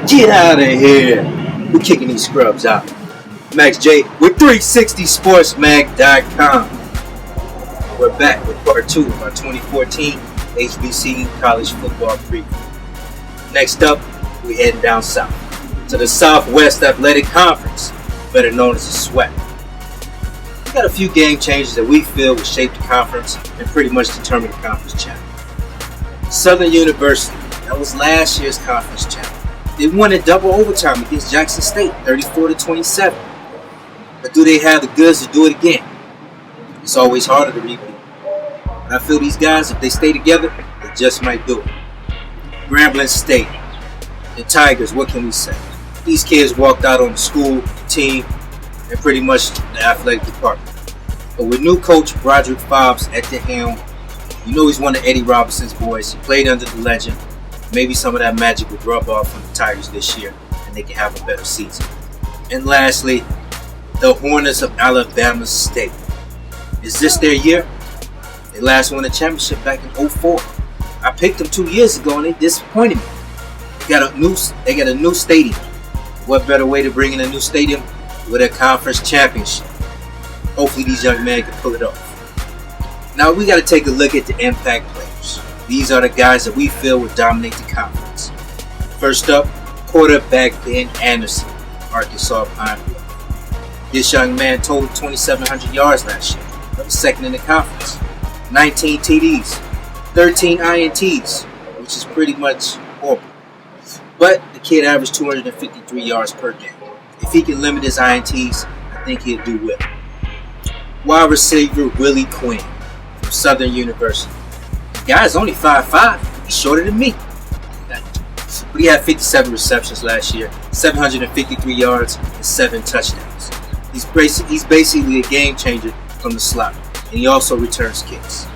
Get out of here. We're kicking these scrubs out. Max J with 360sportsmag.com. We're back with part 2 of our 2014 HBCU college football preview. Next up, we're heading down south to the Southwest Athletic Conference, better known as the Swac. We got a few game changes that we feel will shape the conference and pretty much determine the conference champion. Southern University, that was last year's conference champion. They won in double overtime against Jackson State, 34-27. But do they have the goods to do it again? It's always harder to repeat. And I feel these guys, if they stay together, they just might do it. Grambling State, the Tigers, what can we say? These kids walked out on the school, the team, and pretty much the athletic department. But with new coach Broderick Fobbs at the helm, you know he's one of Eddie Robinson's boys. He played under the legend. Maybe some of that magic will rub off on the Tigers this year, and they can have a better season. And lastly, the Hornets of Alabama State. Is this their year? They last won a championship back in 2004. I picked them 2 years ago, and they disappointed me. They got a new stadium. What better way to bring in a new stadium with a conference championship? Hopefully these young men can pull it off. Now we got to take a look at the impact players. These are the guys that we feel will dominate the conference. First up, quarterback Ben Anderson, Arkansas Pine Bluff. This young man totaled 2,700 yards last year. That was second in the conference. 19 TDs, 13 INTs, which is pretty much horrible. But the kid averaged 253 yards per game. If he can limit his INTs, I think he'll do well. Wide receiver Willie Quinn from Southern University. The guy's only 5'5". He's shorter than me. But he had 57 receptions last year, 753 yards, and 7 touchdowns. He's basically a game changer from the slot, and he also returns kicks.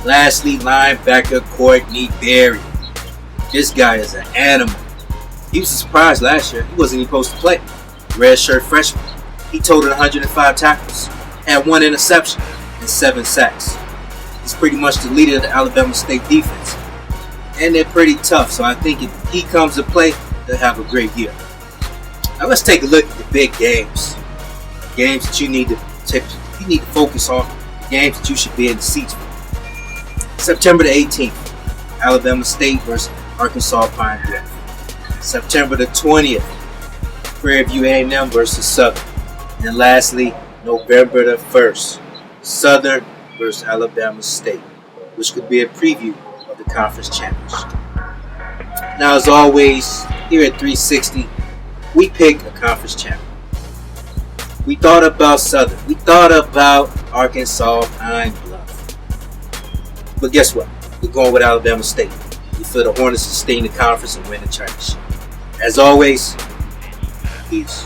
Lastly, linebacker Courtney Berry. This guy is an animal. He was a surprise last year. He wasn't even supposed to play. Redshirt freshman. He totaled 105 tackles, had 1 interception, and 7 sacks. He's pretty much the leader of the Alabama State defense. And they're pretty tough, so I think if he comes to play, they'll have a great year. Now let's take a look at the big games. Games that you need to focus on. The games that you should be in the seats for. September the 18th, Alabama State versus Arkansas Pine Bluff. September the 20th, PVA&M versus Southern. And lastly, November the 1st, Southern versus Alabama State, which could be a preview of the conference championship. Now, as always, here at 360, we pick a conference champion. We thought about Southern. We thought about Arkansas Pine Bluff. But guess what? We're going with Alabama State. We feel the Hornets will stay in the conference and win the championship. As always, peace.